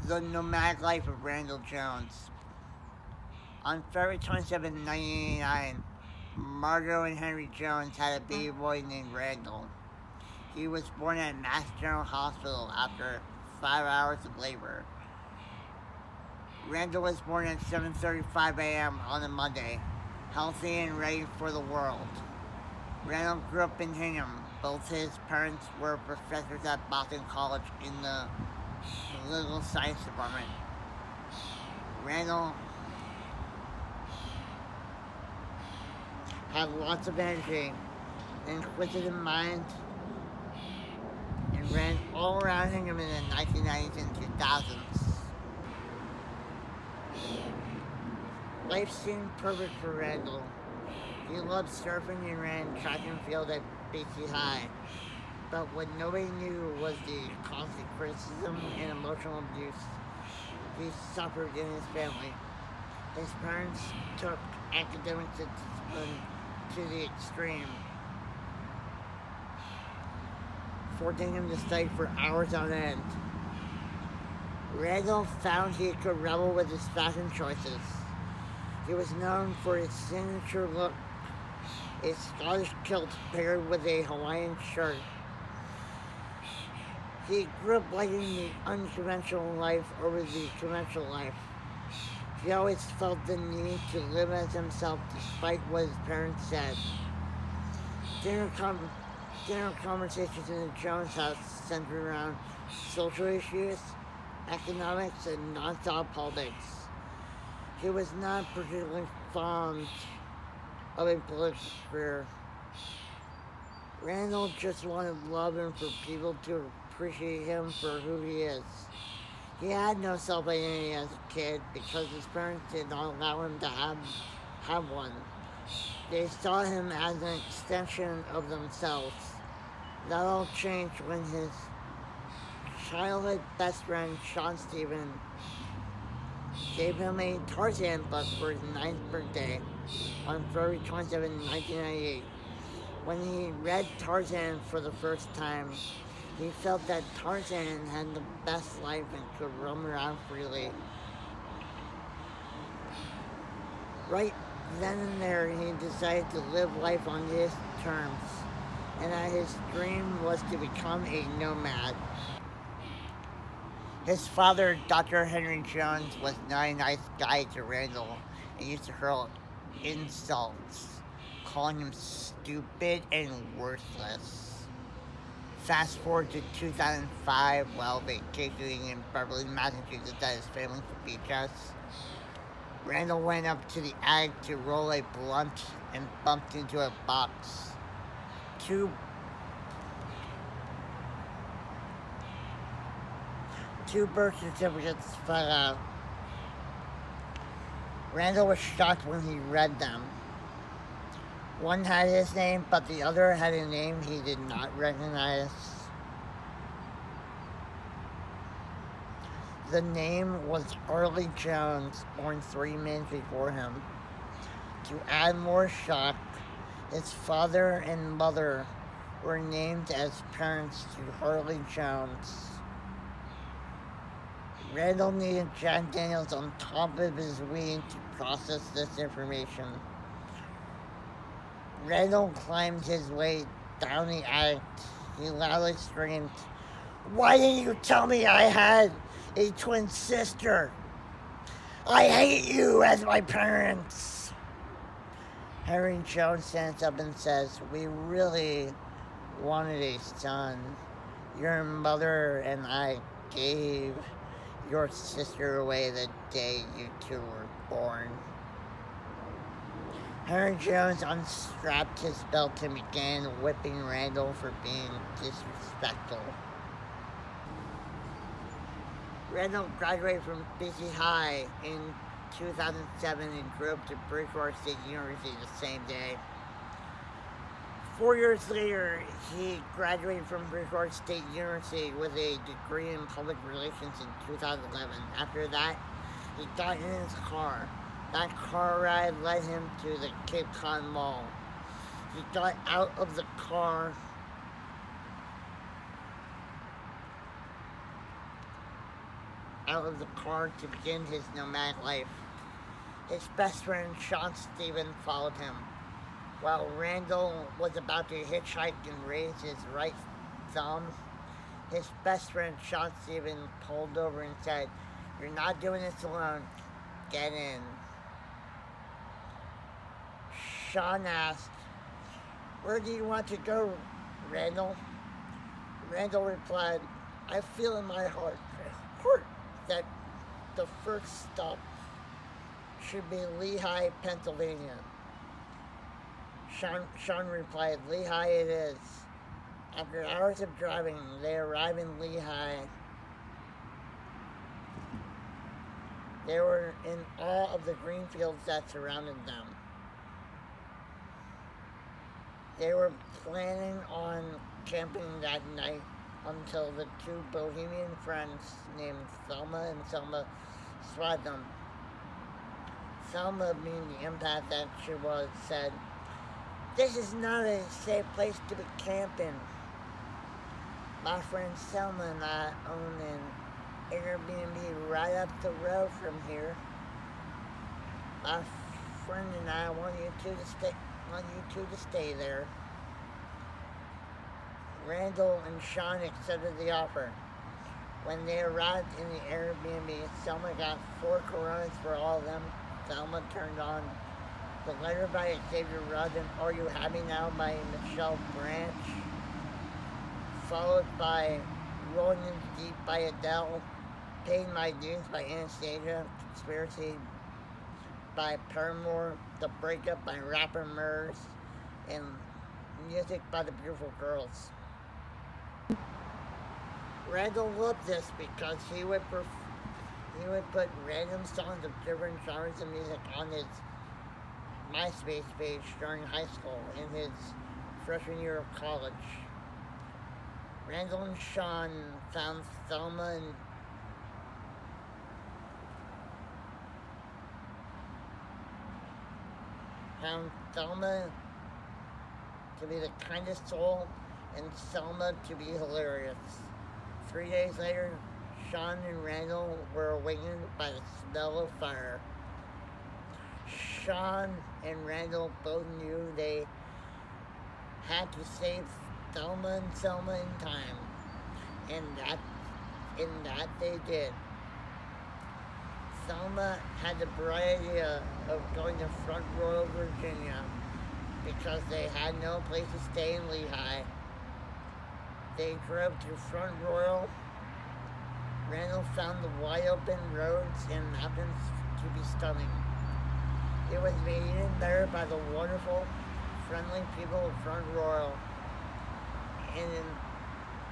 The Nomadic Life of Randall Jones. On February 27, 1989, Margot and Henry Jones had a baby boy named Randall. He was born at Mass General Hospital after 5 hours of labor. Randall was born at 7:35 a.m. on a Monday, healthy and ready for the world. Randall grew up in Hingham. Both his parents were professors at Boston College in the political science department. Randall had lots of energy, an inquisitive mind, and ran all around Hingham in the 1990s and 2000s. Life seemed perfect for Randall. He loved surfing and ran track and field at BC High. But what nobody knew was the constant criticism and emotional abuse he suffered in his family. His parents took academic discipline to the extreme, forcing him to study for hours on end. Randall found he could rebel with his fashion choices. He was known for his signature look, a Scottish kilt paired with a Hawaiian shirt. He grew up liking the unconventional life over the conventional life. He always felt the need to live as himself despite what his parents said. Dinner conversations in the Jones house centered around social issues, economics, and non-stop politics. He was not particularly fond of a political career. Randall just wanted love and for people to appreciate him for who he is. He had no self-identity as a kid because his parents did not allow him to have one. They saw him as an extension of themselves. That all changed when his childhood best friend, Sean Stephen, gave him a Tarzan book for his 9th birthday on February 27, 1998. When he read Tarzan for the first time, he felt that Tarzan had the best life and could roam around freely. Right then and there, he decided to live life on his terms, and that his dream was to become a nomad. His father, Dr. Henry Jones, was not a nice guy to Randall and used to hurl insults, calling him stupid and worthless. Fast forward to 2005, while vacationing in Beverly, Massachusetts at his family for beach house, Randall went up to the attic to roll a blunt and bumped into a box. Two birth certificates fell out. Randall was shocked when he read them. One had his name, but the other had a name he did not recognize. The name was Arlie Jones, born 3 minutes before him. To add more shock, his father and mother were named as parents to Harley Jones. Randall needed Jack Daniels on top of his weed to process this information. Randall climbed his way down the attic. He loudly screamed, "Why didn't you tell me I had a twin sister? I hate you as my parents." Henry Jones stands up and says, "We really wanted a son. Your mother and I gave your sister away the day you two were born." Henry Jones unstrapped his belt and began whipping Randall for being disrespectful. Randall graduated from BC High in 2007 and grew up to Bridgewater State University the same day. 4 years later, he graduated from Bridgewater State University with a degree in public relations in 2011. After that, he got in his car. That car ride led him to the Cape Cod Mall. He got out of the car out of the car to begin his nomadic life. His best friend Sean Stephen followed him. While Randall was about to hitchhike and raise his right thumb, his best friend Sean Stephen pulled over and said, "You're not doing this alone. Get in." Sean asked, "Where do you want to go, Randall?" Randall replied, "I feel in my heart that the first stop should be Lehigh, Pennsylvania." Sean replied, "Lehigh it is." After hours of driving, they arrived in Lehigh. They were in awe of the green fields that surrounded them. They were planning on camping that night until the two bohemian friends named Thelma and Selma spotted them. Thelma, being the empath that she was, said, "This is not a safe place to be camping. My friend Selma and I own an Airbnb right up the road from here. My friend and I want you two to stay there." Randall and Sean accepted the offer. When they arrived in the Airbnb, Selma got 4 Coronas for all of them. Selma turned on The Letter by Xavier Rudd and Are You Happy Now by Michelle Branch, followed by Rolling in the Deep by Adele, Paying My Dues by Anastasia, Conspiracy by Paramore, The Breakup by rapper Murs, and Music by the Beautiful Girls. Randall loved this because he would put random songs of different genres of music on his MySpace page during high school in his freshman year of college. Randall and Sean found Thelma to be the kindest soul and Selma to be hilarious. 3 days later, Sean and Randall were awakened by the smell of fire. Sean and Randall both knew they had to save Thelma and Selma in time, and that they did. Thelma had the bright idea of going to Front Royal, Virginia, because they had no place to stay in Lehigh. They drove to Front Royal. Randall found the wide open roads and mountains to be stunning. It was made even better by the wonderful, friendly people of Front Royal and an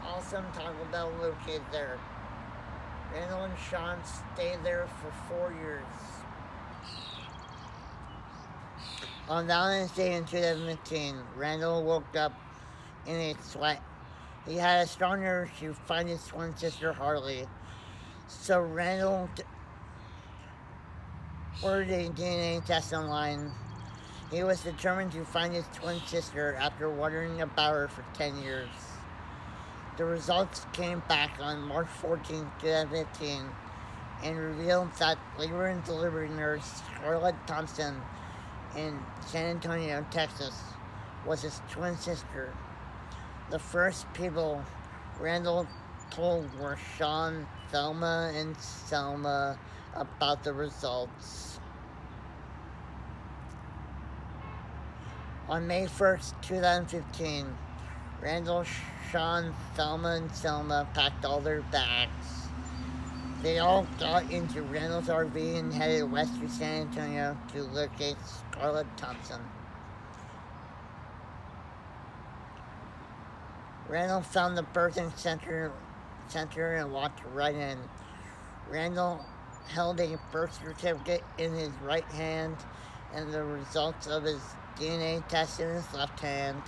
awesome Taco Bell located there. Randall and Sean stayed there for 4 years. On Valentine's Day in 2015, Randall woke up in a sweat. He had a strong urge to find his twin sister Harley, so Randall ordered a DNA test online. He was determined to find his twin sister after wondering about her for 10 years. The results came back on March 14, 2015, and revealed that labor and delivery nurse Scarlett Thompson in San Antonio, Texas, was his twin sister. The first people Randall told were Sean, Thelma, and Selma about the results. On May 1st, 2015, Randall, Sean, Thelma, and Selma packed all their bags. They all got into Randall's RV and headed west to San Antonio to locate Scarlett Thompson. Randall found the birthing center and walked right in. Randall held a birth certificate in his right hand and the results of his DNA test in his left hand.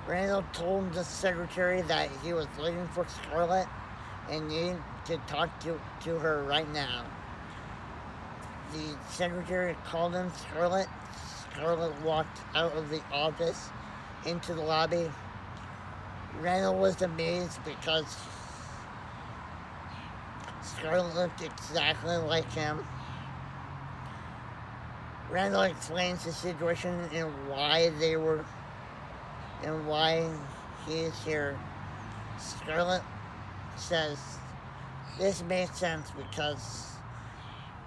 Randall told the secretary that he was looking for Scarlett and needed to talk to her right now. The secretary called him Scarlett. Scarlett walked out of the office into the lobby. Randall was amazed because Scarlett looked exactly like him. Randall explains the situation and why he is here. Scarlett says this makes sense because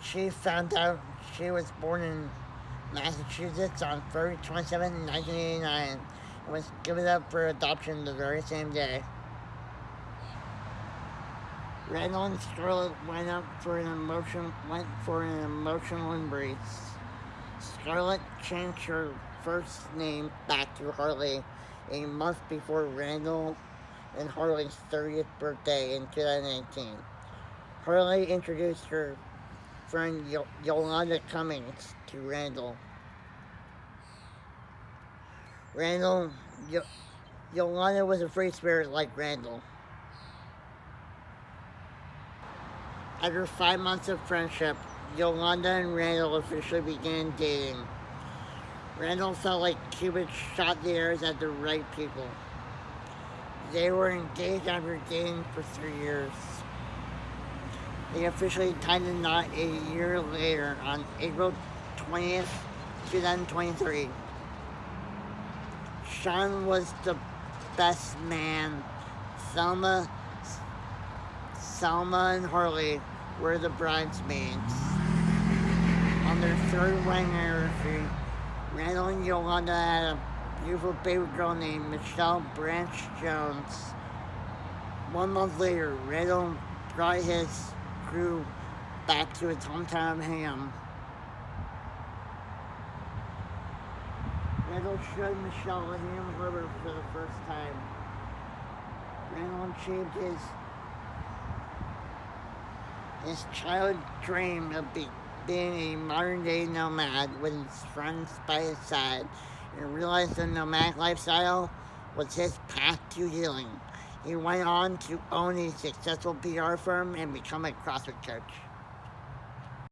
she found out she was born in Massachusetts on February 27, 1989, and was given up for adoption the very same day. Randall and Scarlett went for an emotional embrace. Scarlett changed her first name back to Harley a month before Randall and Harley's 30th birthday in 2018. Harley introduced her friend Yolanda Cummings to Randall. Yolanda was a free spirit like Randall. After 5 months of friendship, Yolanda and Randall officially began dating. Randall felt like Cupid shot the arrows at the right people. They were engaged after dating for 3 years. They officially tied the knot a year later on April 20th, 2023. Sean was the best man. Selma and Harley were the bridesmaids. On their third wedding anniversary, Randall and Yolanda had a beautiful baby girl named Michelle Branch Jones. 1 month later, Randall brought his crew back to his hometown of Ham. Randall showed Michelle the Ham River for the first time. Randall achieved his childhood dream of being a modern-day nomad with his friends by his side, and realized the nomadic lifestyle was his path to healing. He went on to own a successful PR firm and become a CrossFit coach.